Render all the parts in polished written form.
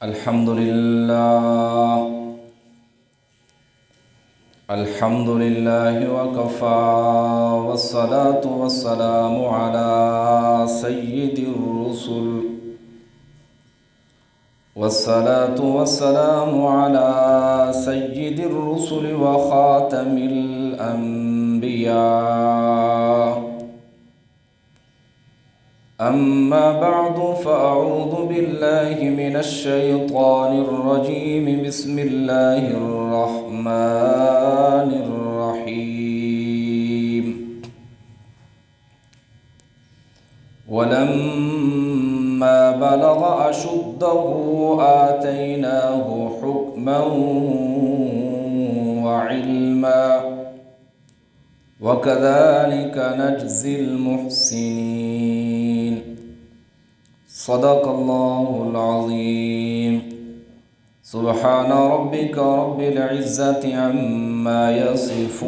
الحمد لله وكفى والصلاة والسلام على سيد الرسل وخاتم الأنبياء. أما بعد فأعوذ بالله من الشيطان الرجيم. بسم الله الرحمن الرحيم. ولما بلغ أشده آتيناه حكما وعلما وكذلك نجزي المحسنين. صدق الله العظيم. سبحان ربك رب العزة عما يصفون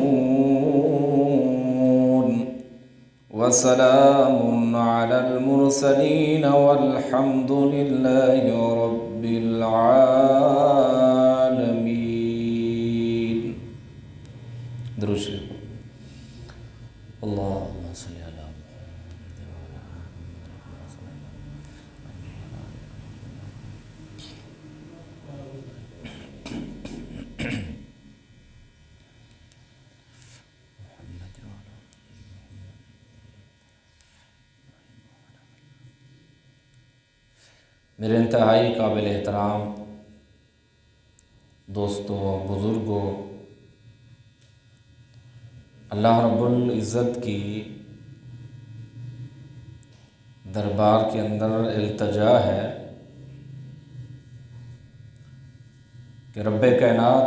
وسلام على المرسلين والحمد لله رب العالمين. درود شریف. اللهم صل على میرے انتہائی قابل احترام دوستوں، بزرگوں، اللہ رب العزت کی دربار کے اندر التجا ہے کہ رب کائنات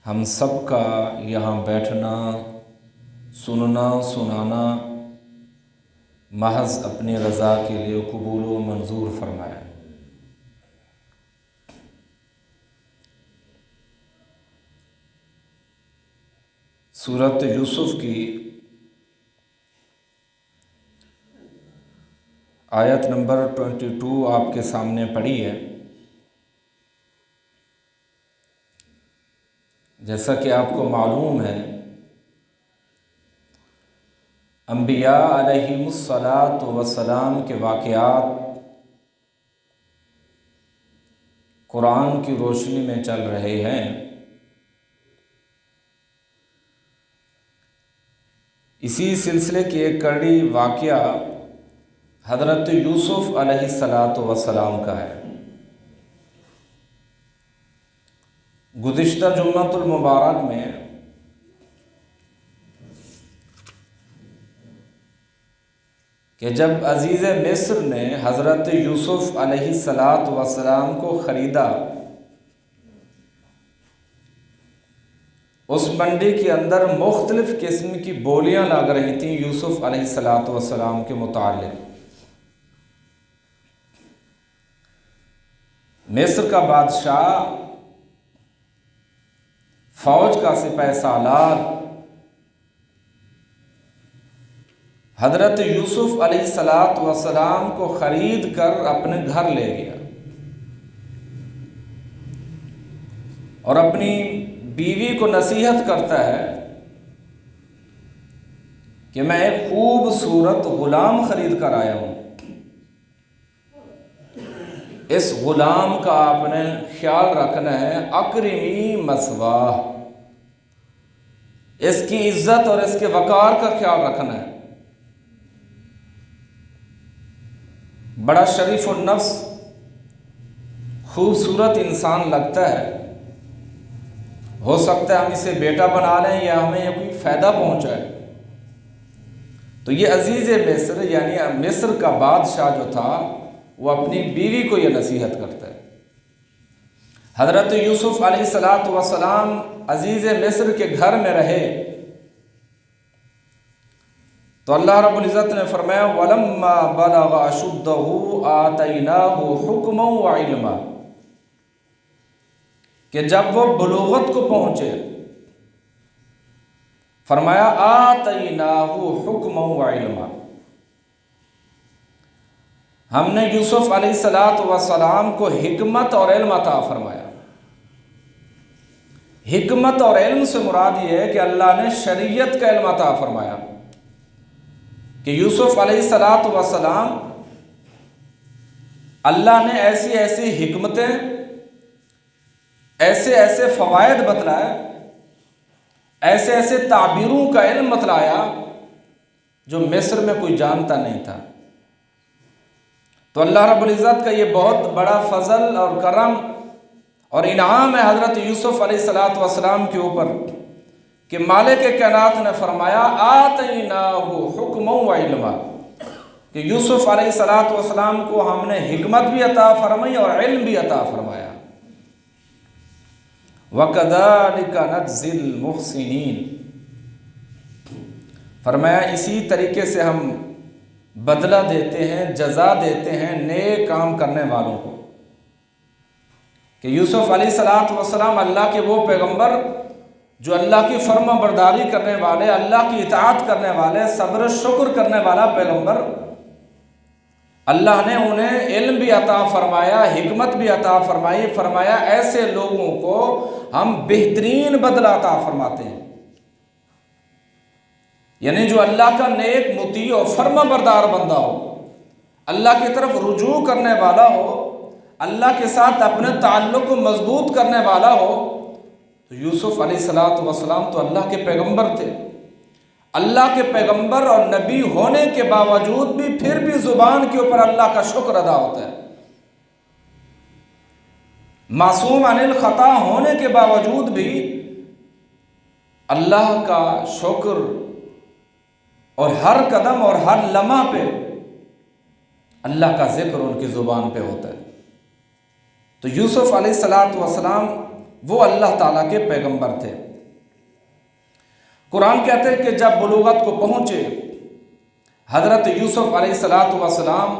ہم سب کا یہاں بیٹھنا، سننا، سنانا محض اپنی رضا کے لیے قبول و منظور فرمائے۔ سورۃ یوسف کی آیت نمبر 22 آپ کے سامنے پڑھی ہے۔ جیسا کہ آپ کو معلوم ہے، انبیاء علیہم الصلاۃ والسلام کے واقعات قرآن کی روشنی میں چل رہے ہیں۔ اسی سلسلے کی ایک کڑی واقعہ حضرت یوسف علیہ الصلاۃ والسلام کا ہے۔ گزشتہ جمعۃ المبارک میں کہ جب عزیز مصر نے حضرت یوسف علیہ الصلاۃ والسلام کو خریدا، اس منڈی کے اندر مختلف قسم کی بولیاں لگ رہی تھیں یوسف علیہ الصلاۃ والسلام کے متعلق۔ مصر کا بادشاہ، فوج کا سپہ سالار حضرت یوسف علیہ الصلاۃ والسلام کو خرید کر اپنے گھر لے گیا اور اپنی بیوی کو نصیحت کرتا ہے کہ میں ایک خوبصورت غلام خرید کر آیا ہوں، اس غلام کا آپ نے خیال رکھنا ہے، اکرمی مثواہ، اس کی عزت اور اس کے وقار کا خیال رکھنا ہے۔ بڑا شریف النفس، خوبصورت انسان لگتا ہے، ہو سکتا ہے ہم اسے بیٹا بنا لیں یا ہمیں کوئی فائدہ پہنچائے۔ تو یہ عزیز مصر یعنی مصر کا بادشاہ جو تھا، وہ اپنی بیوی کو یہ نصیحت کرتا ہے۔ حضرت یوسف علیہ الصلاۃ والسلام عزیز مصر کے گھر میں رہے تو اللہ رب العزت نے فرمایا وَلَمَّا بَلَغَ أَشُدَّهُ آتَيْنَاهُ حُكْمًا وَعِلْمًا، کہ جب وہ بلوغت کو پہنچے فرمایا آتیناہ حکما و علما، ہم نے یوسف علیہ السلام کو حکمت اور علم عطا فرمایا۔ حکمت اور علم سے مراد یہ ہے کہ اللہ نے شریعت کا علم عطا فرمایا کہ یوسف علیہ السلام اللہ نے ایسی ایسی حکمتیں، ایسے ایسے فوائد بتلائے، ایسے ایسے تعبیروں کا علم بتلایا جو مصر میں کوئی جانتا نہیں تھا۔ تو اللہ رب العزت کا یہ بہت بڑا فضل اور کرم اور انعام ہے حضرت یوسف علیہ السلام کے اوپر کہ مالک کائنات نے فرمایا آتیناہ حکما و علما، کہ یوسف علیہ السلام کو ہم نے حکمت بھی عطا فرمائی اور علم بھی عطا فرمایا۔ وَكَذَلِكَ نَجْزِي الْمُحْسِنِينَ، فرمایا اسی طریقے سے ہم بدلہ دیتے ہیں، جزا دیتے ہیں نیک کام کرنے والوں کو۔ کہ یوسف علیہ السلام اللہ کے وہ پیغمبر جو اللہ کی فرما برداری کرنے والے، اللہ کی اطاعت کرنے والے، صبر و شکر کرنے والا پیغمبر، اللہ نے انہیں علم بھی عطا فرمایا، حکمت بھی عطا فرمائی، فرمایا ایسے لوگوں کو ہم بہترین بدلہ عطا فرماتے ہیں۔ یعنی جو اللہ کا نیک مطیع و فرما بردار بندہ ہو، اللہ کی طرف رجوع کرنے والا ہو، اللہ کے ساتھ اپنے تعلق کو مضبوط کرنے والا ہو، تو یوسف علیہ السلام تو اللہ کے پیغمبر تھے۔ اللہ کے پیغمبر اور نبی ہونے کے باوجود بھی پھر بھی زبان کے اوپر اللہ کا شکر ادا ہوتا ہے۔ معصوم عن الخطا ہونے کے باوجود بھی اللہ کا شکر اور ہر قدم اور ہر لمحہ پہ اللہ کا ذکر ان کی زبان پہ ہوتا ہے۔ تو یوسف علیہ السلام وہ اللہ تعالیٰ کے پیغمبر تھے۔ قرآن کہتے ہیں کہ جب بلوغت کو پہنچے حضرت یوسف علیہ السلام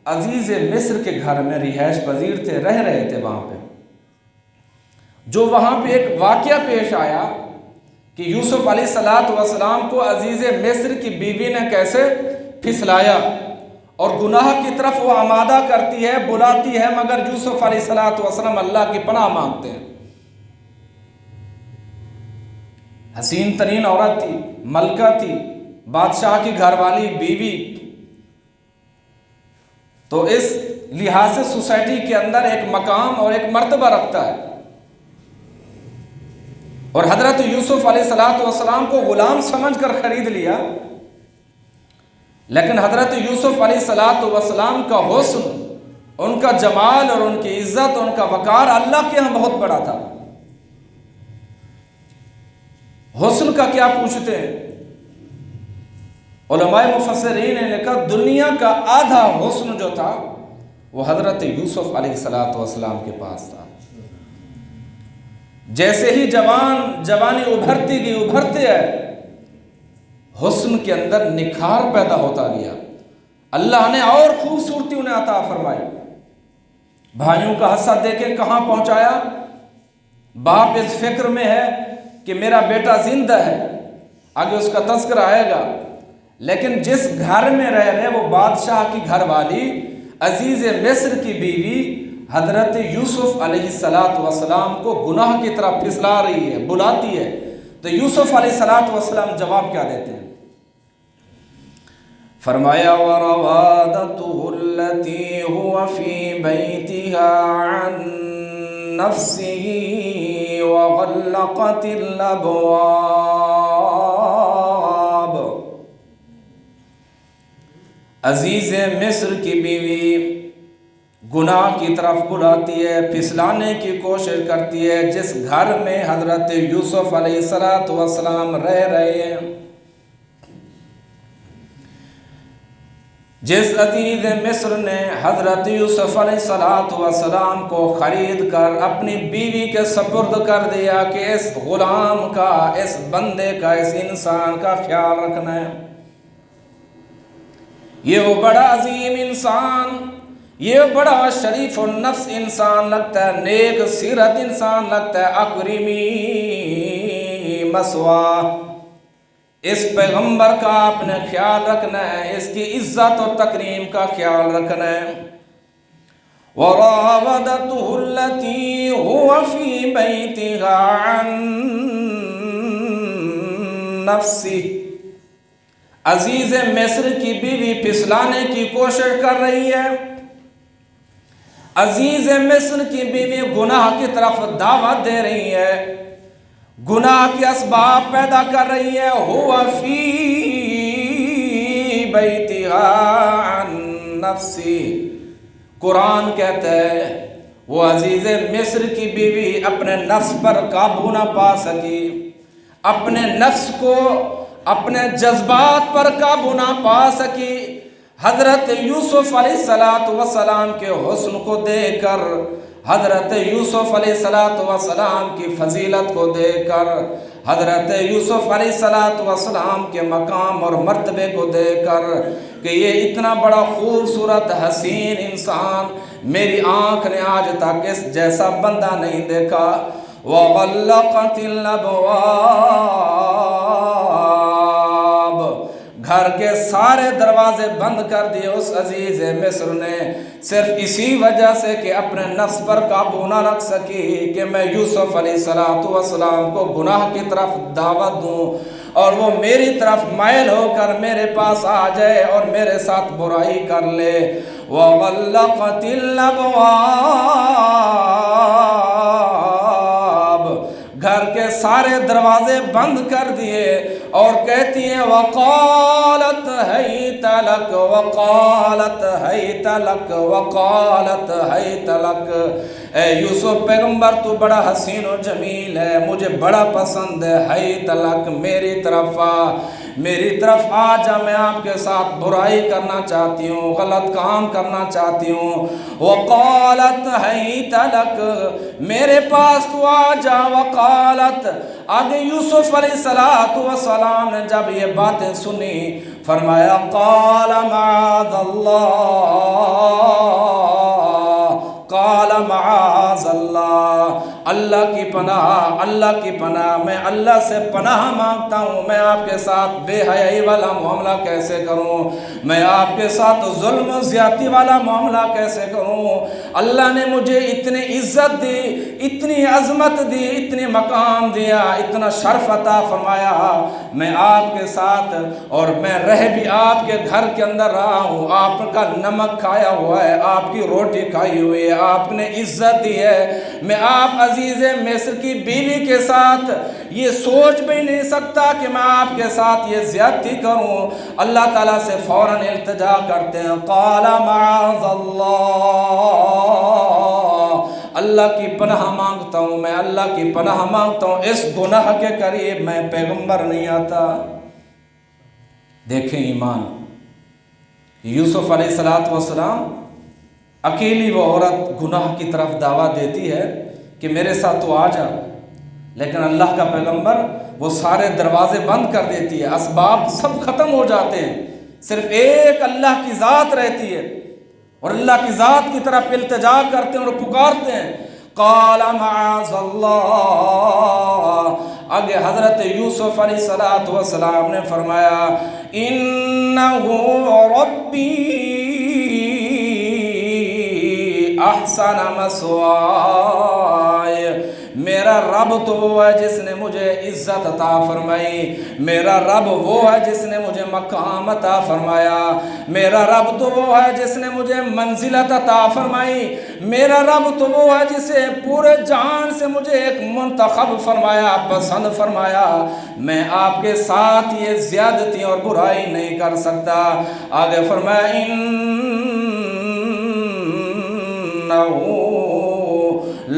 عزیز مصر کے گھر میں رہائش پذیر تھے، رہ رہے تھے وہاں پہ۔ جو وہاں پہ ایک واقعہ پیش آیا کہ یوسف علیہ السلام کو عزیز مصر کی بیوی نے کیسے پھسلایا اور گناہ کی طرف وہ آمادہ کرتی ہے، بلاتی ہے، مگر یوسف علیہ السلام اللہ کی پناہ مانگتے ہیں۔ حسین ترین عورت تھی، ملکہ تھی، بادشاہ کی گھر والی بیوی، تو اس لحاظ سے سوسائٹی کے اندر ایک مقام اور ایک مرتبہ رکھتا ہے۔ اور حضرت یوسف علیہ السلام کو غلام سمجھ کر خرید لیا، لیکن حضرت یوسف علیہ السلام کا حسن، ان کا جمال اور ان کی عزت، ان کا وقار اللہ کے ہاں بہت بڑا تھا۔ حسن کا کیا پوچھتے ہیں، علماء مفسرین نے لکھا دنیا کا آدھا حسن جو تھا وہ حضرت یوسف علیہ السلام کے پاس تھا۔ جیسے ہی جوانی ابھرتی گئی، ابھرتے ہے، حسن کے اندر نکھار پیدا ہوتا گیا، اللہ نے اور خوبصورتی انہیں عطا فرمائی۔ بھائیوں کا حسد دیکھیں کہاں پہنچایا۔ باپ اس فکر میں ہے کہ میرا بیٹا زندہ ہے، آگے اس کا تذکرہ آئے گا، لیکن جس گھر میں رہ رہے وہ بادشاہ کی گھر والی، عزیز مصر کی بیوی حضرت یوسف علیہ السلام کو گناہ کی طرف پھسلا رہی ہے، بلاتی ہے، تو یوسف علیہ السلام جواب کیا دیتے ہیں؟ فرمایا وَرَوَادَتُهُ الَّتِي هُوَ فِي بَيْتِهَا عَن نَفْسِهِ وَغَلَّقَتِ الْأَبْوَابَ۔ عزیز مصر کی بیوی گناہ کی طرف بلاتی ہے، پھسلانے کی کوشش کرتی ہے جس گھر میں حضرت یوسف علیہ السلام رہ رہے ہیں، جس عزیز مصر نے حضرت یوسف علیہ السلام کو خرید کر اپنی بیوی کے سپرد کر دیا کہ اس غلام کا، اس بندے کا، اس انسان کا خیال رکھنا ہے۔ یہ وہ بڑا عظیم انسان، یہ بڑا شریف النفس انسان لگتا ہے، نیک سیرت انسان لگتا ہے، اکرمی مسوا، اس پیغمبر کا آپ نے خیال رکھنا ہے، اس کی عزت اور تکریم کا خیال رکھنا ہے۔ وَرَاوَدَتْهُ الَّتِي هُوَ فِي بَيْتِهَا عَن نَفْسِهِ، عزیز مصر کی بیوی پھسلانے کی کوشش کر رہی ہے، عزیز مصر کی بیوی گناہ کی طرف دعوت دے رہی ہے، گناہ کے اسباب پیدا کر رہی ہے۔ هُوَ فِي بَيْتِهَا عَن نَفْسِهِ، قرآن کہتا ہے وہ عزیز مصر کی بیوی اپنے نفس پر قابو نہ پا سکی، اپنے نفس کو، اپنے جذبات پر قابو نہ پا سکی، حضرت یوسف علیہ السلام کے حسن کو دیکھ کر، حضرت یوسف علیہ السلام کی فضیلت کو دیکھ کر، حضرت یوسف علیہ السلام کے مقام اور مرتبے کو دیکھ کر کہ یہ اتنا بڑا خوبصورت حسین انسان میری آنکھ نے آج تک اس جیسا بندہ نہیں دیکھا۔ وَغَلَّقَتِ الْأَبْوَابَ، گھر کے سارے دروازے بند کر دیے اس عزیز مصر نے، صرف اسی وجہ سے کہ اپنے نفس پر قابو نہ رکھ سکی کہ میں یوسف علیہ السلام کو گناہ کی طرف دعوت دوں اور وہ میری طرف مائل ہو کر میرے پاس آ جائے اور میرے ساتھ برائی کر لے۔ وَغَلَّقَتِ الْأَبْوَابَ، گھر کے سارے دروازے بند کر دیے اور کہتی ہیں وَقَالَتْ هَيْتَ لَكَ وَقَالَتْ هَيْتَ لَكَ وَقَالَتْ هَيْتَ لَكَ، اے یوسف پیغمبر تو بڑا حسین و جمیل ہے، مجھے بڑا پسند ہے، هَيْتَ لَكَ، میری طرف آ، میری طرف آ جا، میں آپ کے ساتھ برائی کرنا چاہتی ہوں، غلط کام کرنا چاہتی ہوں۔ وَقَالَتْ هَيْتَ لَكَ، میرے پاس تو آ جا۔ وَقَالَتْ، آگے یوسف علیہ السلام نے جب یہ باتیں سنی فرمایا قَالَ مَعَاذَ اللَّهِ، قَالَ مَعَاذَ اللَّهِ، اللہ کی پناہ، اللہ کی پناہ، میں اللہ سے پناہ مانگتا ہوں، میں آپ کے ساتھ بے حیائی والا معاملہ کیسے کروں، میں آپ کے ساتھ ظلم و زیادتی والا معاملہ کیسے کروں۔ اللہ نے مجھے اتنی عزت دی، اتنی عظمت دی، اتنی مقام دیا، اتنا شرف عطا فرمایا، میں آپ کے ساتھ اور میں رہ بھی آپ کے گھر کے اندر رہا ہوں، آپ کا نمک کھایا ہوا ہے، آپ کی روٹی کھائی ہوئی ہے، آپ نے عزت دی ہے، میں آپ عزیز مصر کی بیوی کے ساتھ یہ سوچ بھی نہیں سکتا کہ میں آپ کے ساتھ یہ زیادتی کروں۔ اللہ تعالیٰ سے فوراً التجا کرتے ہیں قال معاذ اللہ، اللہ کی پناہ مانگتا ہوں، میں اللہ کی پناہ مانگتا ہوں، اس گناہ کے قریب میں پیغمبر نہیں آتا۔ دیکھیں ایمان، یوسف علیہ السلام اکیلی وہ عورت گناہ کی طرف دعوت دیتی ہے کہ میرے ساتھ تو آ جا، لیکن اللہ کا پیغمبر وہ سارے دروازے بند کر دیتی ہے، اسباب سب ختم ہو جاتے ہیں، صرف ایک اللہ کی ذات رہتی ہے اور اللہ کی ذات کی طرف التجا کرتے ہیں اور پکارتے ہیں قال معاذ اللہ۔ آگے حضرت یوسف علیہ السلام نے فرمایا انہ ربی احسن مثوائے، میرا رب تو وہ ہے جس نے مجھے عزت عطا فرمائی، میرا رب وہ ہے جس نے مجھے مقام عطا فرمایا، میرا رب تو وہ ہے جس نے مجھے منزلت عطا فرمائی، میرا رب تو وہ ہے جسے پورے جہان سے مجھے ایک منتخب فرمایا، پسند فرمایا، میں آپ کے ساتھ یہ زیادتی اور برائی نہیں کر سکتا۔ آگے فرمایا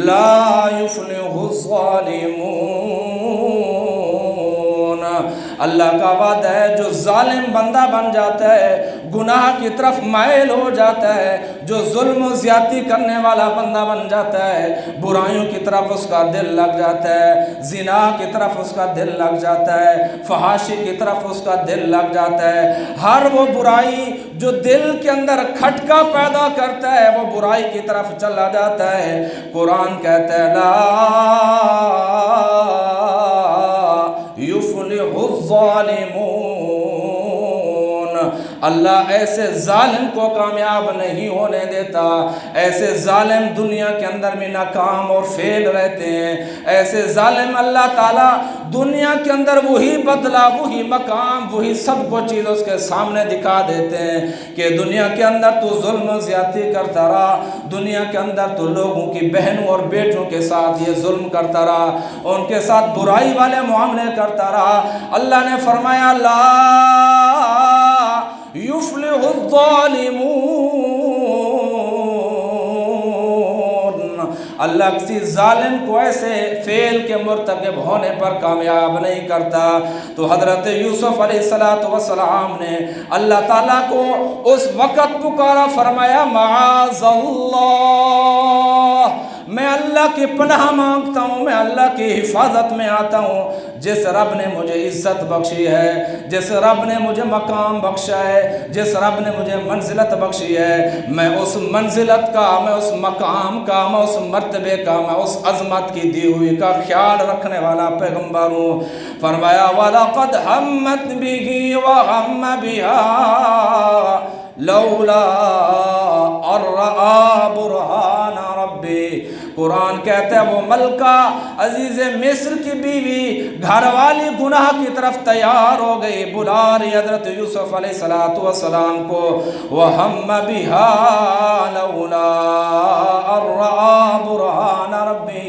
لا يفلح الظالمون، اللہ کا وعدہ ہے جو ظالم بندہ بن جاتا ہے، گناہ کی طرف مائل ہو جاتا ہے، جو ظلم و زیادتی کرنے والا بندہ بن جاتا ہے، برائیوں کی طرف اس کا دل لگ جاتا ہے، زنا کی طرف اس کا دل لگ جاتا ہے، فحاشی کی طرف اس کا دل لگ جاتا ہے، ہر وہ برائی جو دل کے اندر کھٹکا پیدا کرتا ہے وہ برائی کی طرف چلا جاتا ہے۔ قرآن کہتا ہے لا يفلح الظالمون، الظالمون، اللہ ایسے ظالم کو کامیاب نہیں ہونے دیتا، ایسے ظالم دنیا کے اندر میں ناکام اور فیل رہتے ہیں، ایسے ظالم اللہ تعالیٰ دنیا کے اندر وہی بدلہ، وہی مقام، وہی سب کو چیز اس کے سامنے دکھا دیتے ہیں کہ دنیا کے اندر تو ظلم و زیادتی کرتا رہا، دنیا کے اندر تو لوگوں کی بہنوں اور بیٹوں کے ساتھ یہ ظلم کرتا رہا، ان کے ساتھ برائی والے معاملے کرتا رہا۔ اللہ نے فرمایا لا یفلح الظالمون، اللہ کسی ظالم کو ایسے فعل کے مرتکب ہونے پر کامیاب نہیں کرتا۔ تو حضرت یوسف علیہ السلام نے اللہ تعالیٰ کو اس وقت پکارا، فرمایا معاذ اللہ، میں اللہ کی پناہ مانگتا ہوں، میں اللہ کی حفاظت میں آتا ہوں، جس رب نے مجھے عزت بخشی ہے، جس رب نے مجھے مقام بخشا ہے، جس رب نے مجھے منزلت بخشی ہے، میں اس منزلت کا، میں اس مقام کا، میں اس مرتبے کا، میں اس عظمت کی دی ہوئی کا خیال رکھنے والا پیغمبر ہوں۔ فرمایا وَلَقَدْ هَمَّتْ بِهِ وَهَمَّ بِهَا لولا ان رأى برهان ربی۔ قرآن کہتا ہے وہ ملکہ عزیز مصر کی بیوی گھر والی گناہ کی طرف تیار ہو گئی، بلا رہی حضرت یوسف علیہ السلام کو، وَهَمَّ بِهَا لَوْلَا أَن رَأَىٰ بُرْهَانَ رَبِّهِ۔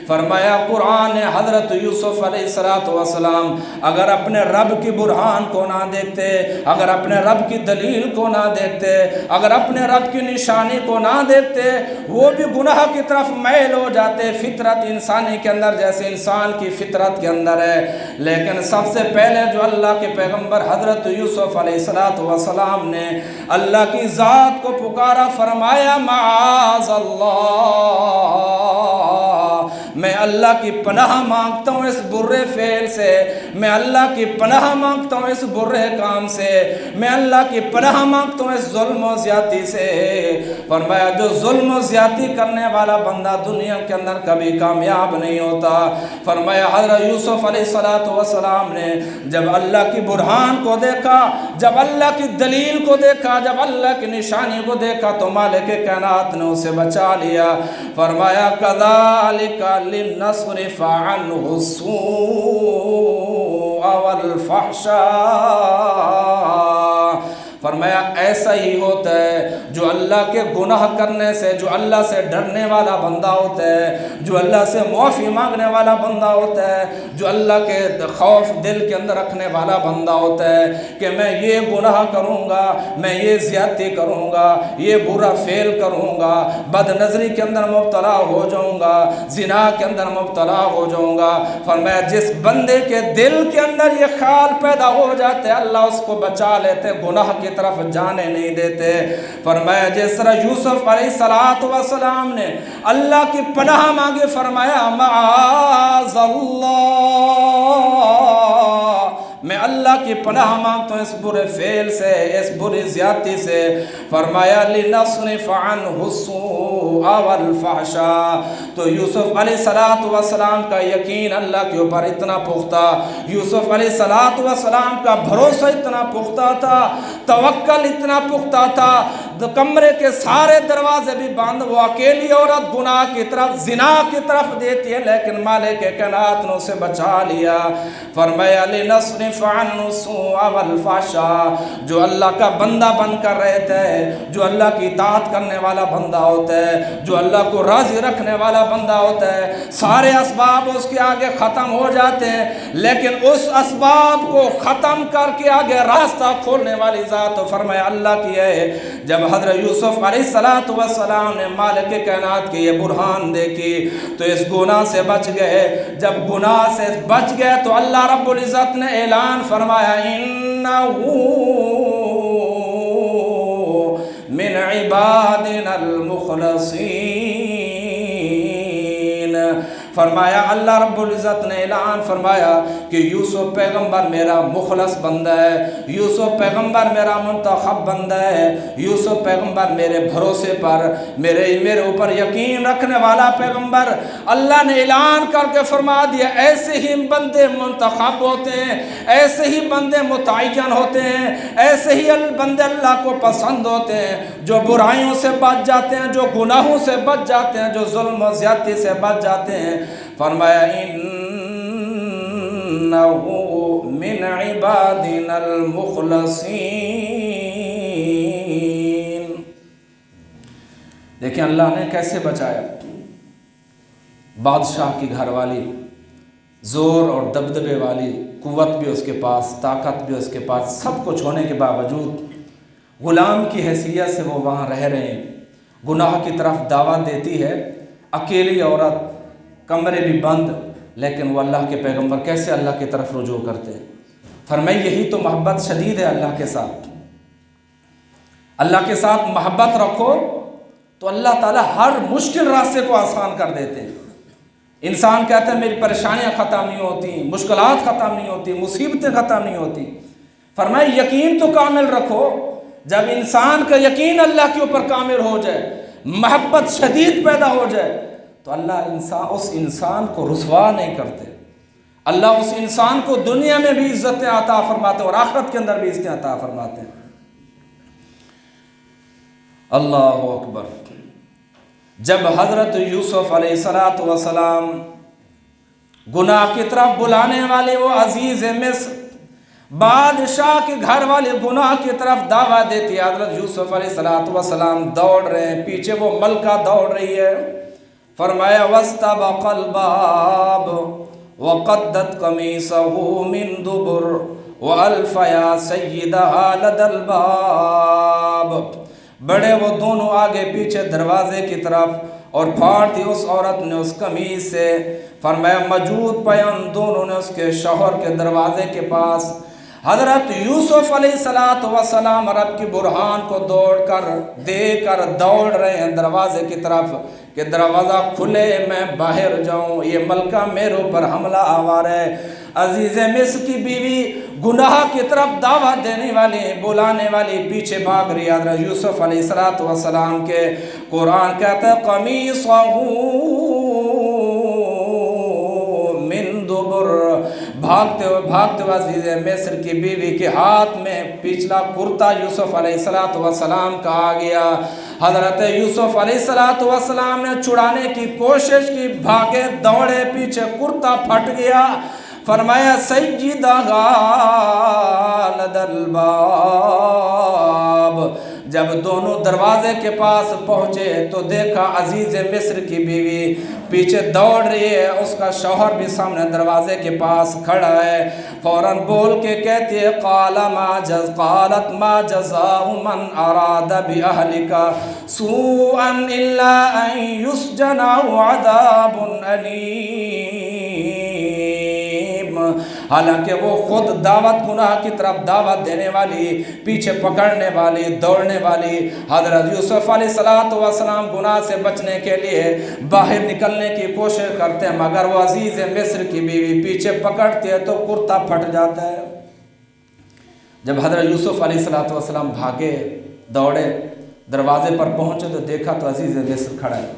فرمایا قرآن نے حضرت یوسف علیہ السلام اگر اپنے رب کی برہان کو نہ دیکھتے، اگر اپنے رب کی دلیل کو نہ دیکھتے، اگر اپنے رب کی نشانی کو نہ دیکھتے، وہ بھی گناہ کی طرف میل ہو جاتے، فطرت انسانی کے اندر جیسے انسان کی فطرت کے اندر ہے۔ لیکن سب سے پہلے جو اللہ کے پیغمبر حضرت یوسف علیہ السلام نے اللہ کی ذات کو پکارا، فرمایا معاذ اللہ، میں اللہ کی پناہ مانگتا ہوں اس برے فعل سے، میں اللہ کی پناہ مانگتا ہوں اس برے کام سے، میں اللہ کی پناہ مانگتا ہوں اس ظلم و زیادتی سے۔ فرمایا جو ظلم و زیادتی کرنے والا بندہ دنیا کے اندر کبھی کامیاب نہیں ہوتا۔ فرمایا حضرت یوسف علیہ السلام نے جب اللہ کی برہان کو دیکھا، جب اللہ کی دلیل کو دیکھا، جب اللہ کی نشانی کو دیکھا تو مالک کائنات نے اسے بچا لیا۔ فرمایا کذالک لنصرف عنہ السوء والفحشاء۔ فرمایا ایسا ہی ہوتا ہے جو اللہ کے گناہ کرنے سے، جو اللہ سے ڈرنے والا بندہ ہوتا ہے، جو اللہ سے معافی مانگنے والا بندہ ہوتا ہے، جو اللہ کے خوف دل کے اندر رکھنے والا بندہ ہوتا ہے کہ میں یہ گناہ کروں گا، میں یہ زیادتی کروں گا، یہ برا فعل کروں گا، بد نظری کے اندر مبتلا ہو جاؤں گا، زنا کے اندر مبتلا ہو جاؤں گا۔ فرمایا جس بندے کے دل کے اندر یہ خیال پیدا ہو جاتے اللہ اس کو بچا لیتے، گناہ کی طرف جانے نہیں دیتے۔ فرمایا جس طرح یوسف علیہ السلام نے اللہ کی پناہ مانگی، فرمایا معاذ اللہ، میں اللہ کی پناہ مانگتا ہوں اس برے فعل سے، اس بری زیادتی سے۔ فرمایا لنصرف عنہ السوء والفحشاء۔ تو یوسف علیہ السلام کا یقین اللہ کے اوپر اتنا پختہ، یوسف علیہ السلام کا بھروسہ اتنا پختہ تھا، توکل اتنا پختہ تھا، کمرے کے سارے دروازے بھی بند، وہ اکیلی عورت گناہ کی طرف، زنا کی طرف دیتی ہے، لیکن مالک کائنات نے اسے بچا لیا۔ فرمایا لنصرف عنہ السوء والفحشاء۔ جو اللہ کا بندہ بن کر رہتا ہے، جو اللہ کی اطاعت کرنے والا بندہ ہوتا ہے، جو اللہ کو راضی رکھنے والا بندہ ہوتا ہے، سارے اسباب اس کے آگے ختم ہو جاتے ہیں، لیکن اس اسباب کو ختم کر کے آگے راستہ کھولنے والی ذات فرمایا اللہ کی ہے۔ جب حضرت یوسف علیہ السلام نے مالک کائنات کی یہ برہان دیکھی تو اس گناہ سے بچ گئے۔ جب گناہ سے بچ گئے تو اللہ رب العزت نے اعلان فرمایا انہو من عبادنا المخلصین۔ فرمایا اللہ رب العزت نے اعلان فرمایا کہ یوسف پیغمبر میرا مخلص بندہ ہے، یوسف پیغمبر میرا منتخب بندہ ہے، یوسف پیغمبر میرے بھروسے پر میرے اوپر یقین رکھنے والا پیغمبر۔ اللہ نے اعلان کر کے فرما دیا ایسے ہی بندے منتخب ہوتے ہیں، ایسے ہی بندے متعین ہوتے ہیں، ایسے ہی بندے اللہ کو پسند ہوتے ہیں جو برائیوں سے بچ جاتے ہیں، جو گناہوں سے بچ جاتے ہیں، جو ظلم و زیادتی سے بچ جاتے ہیں۔ فرمایا انہو من عبادنا المخلصین۔ دیکھیں اللہ نے کیسے بچایا۔ بادشاہ کی گھر والی، زور اور دبدبے والی، قوت بھی اس کے پاس، طاقت بھی اس کے پاس، سب کچھ ہونے کے باوجود غلام کی حیثیت سے وہ وہاں رہ رہے ہیں۔ گناہ کی طرف دعوت دیتی ہے، اکیلی عورت، کمرے بھی بند، لیکن وہ اللہ کے پیغمبر کیسے اللہ کی طرف رجوع کرتے ہیں۔ فرمائی یہی تو محبت شدید ہے اللہ کے ساتھ۔ اللہ کے ساتھ محبت رکھو تو اللہ تعالیٰ ہر مشکل راستے کو آسان کر دیتے ہیں۔ انسان کہتا ہے میری پریشانیاں ختم نہیں ہوتی، مشکلات ختم نہیں ہوتی، مصیبتیں ختم نہیں ہوتی۔ فرمائی یقین تو کامل رکھو۔ جب انسان کا یقین اللہ کے اوپر کامل ہو جائے، محبت شدید پیدا ہو جائے، تو اللہ اس انسان کو رسوا نہیں کرتے۔ اللہ اس انسان کو دنیا میں بھی عزتیں عطا فرماتے ہیں اور آخرت کے اندر بھی عزتیں عطا فرماتے ہیں۔ اللہ اکبر۔ جب حضرت یوسف علیہ السلام گناہ کی طرف بلانے والے وہ عزیز مصر، بادشاہ کے گھر والے گناہ کی طرف دعوت دیتی ہے، حضرت یوسف علیہ السلام دوڑ رہے ہیں، پیچھے وہ ملکہ دوڑ رہی ہے۔ فرمایا وَاسْتَبَقَ الْبَابَ وَقَدَّتْ قَمِيصَهُ مِنْ دُبُرٍ وَأَلْفَ يَا سَيِّدَهَا لَدَى الْبَابِ۔ بڑے وہ دونوں آگے پیچھے دروازے کی طرف اور پھاڑ دی اس عورت نے اس قمیص سے۔ فرمایا موجود پیان دونوں نے اس کے شوہر کے دروازے کے پاس۔ حضرت یوسف علیہ السلام رب کی برہان کو دیکھ کر دوڑ رہے ہیں دروازے کی طرف کہ دروازہ کھلے میں باہر جاؤں، یہ ملکہ میرے اوپر حملہ آور ہے۔ عزیز مصر کی بیوی گناہ کی طرف دعوت دینے والی، بلانے والی پیچھے بھاگ رہی ہے حضرت یوسف علیہ السلام کے۔ قرآن کہتا ہے قمیصہ من دبر، بھاگتے ہوئے عزیز مصر کی بیوی کے ہاتھ میں پچھلا کرتا یوسف علیہ السلام کا آ گیا۔ حضرت یوسف علیہ السلام نے چھڑانے کی کوشش کی، بھاگے دوڑے، پیچھے کرتا پھٹ گیا۔ فرمایا سیدہا لدی الباب۔ جب دونوں دروازے کے پاس پہنچے تو دیکھا عزیز مصر کی بیوی پیچھے دوڑ رہی ہے، اس کا شوہر بھی سامنے دروازے کے پاس کھڑا ہے۔ فوراً بول کے کہتی ہے قالت ما جزاء من اراد بأہلک سوءا الا ان یسجن او عذاب علیم۔ حالانکہ وہ خود گناہ کی طرف دعوت دینے والی، پیچھے پکڑنے والی، دوڑنے والی حضرت یوسف علیہ السلام گناہ سے بچنے کے لیے باہر نکلنے کی کوشش کرتے ہیں، مگر وہ عزیز مصر کی بیوی پیچھے پکڑتی ہے تو کرتا پھٹ جاتا ہے۔ جب حضرت یوسف علیہ السلام بھاگے دوڑے دروازے پر پہنچے تو دیکھا تو عزیز مصر کھڑا ہے،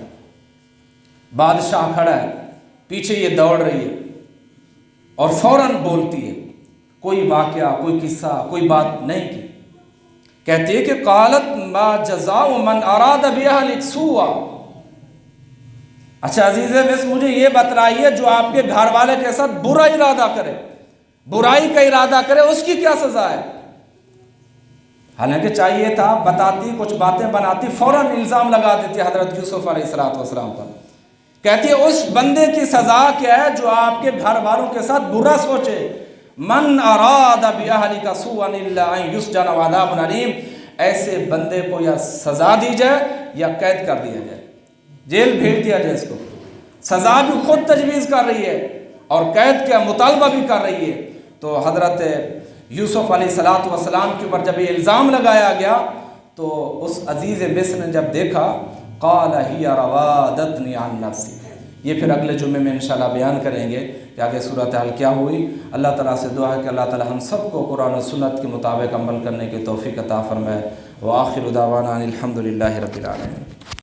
بادشاہ کھڑا ہے، پیچھے یہ دوڑ رہی ہے اور فوراً بولتی ہے، کوئی واقعہ، کوئی قصہ، کوئی بات نہیں کی۔ کہتی ہے کہ قالت ما جزاء من اراد بأہلک سوءا۔ اچھا عزیز مصر مجھے یہ بتلائیے جو آپ کے گھر والے کے ساتھ برا ارادہ کرے، برائی کا ارادہ کرے، اس کی کیا سزا ہے؟ حالانکہ چاہیے تھا بتاتی، کچھ باتیں بناتی، فوراً الزام لگا دیتی حضرت یوسف علیہ السلام پر۔ کہتی ہے اس بندے کی سزا کیا ہے جو آپ کے گھر والوں کے ساتھ برا سوچے، من اراد بأہلک سوءا الا ان یسجن او عذاب علیم۔ ایسے بندے کو یا سزا دی جائے یا قید کر دیا جائے، جیل بھیج دیا جائے۔ اس کو سزا بھی خود تجویز کر رہی ہے اور قید کا مطالبہ بھی کر رہی ہے۔ تو حضرت یوسف علیہ السلام کے اوپر جب یہ الزام لگایا گیا تو اس عزیز مصر نے جب دیکھا قال ہی راودتنی عن نفسی، یہ پھر اگلے جمعے میں انشاءاللہ بیان کریں گے کہ آگے صورتحال کیا ہوئی۔ اللہ تعالیٰ سے دعا ہے کہ اللہ تعالیٰ ہم سب کو قرآن و سنت کے مطابق عمل کرنے کی توفیق عطا فرمائے۔ وآخر دعوانا الحمد للہ رب العالمین۔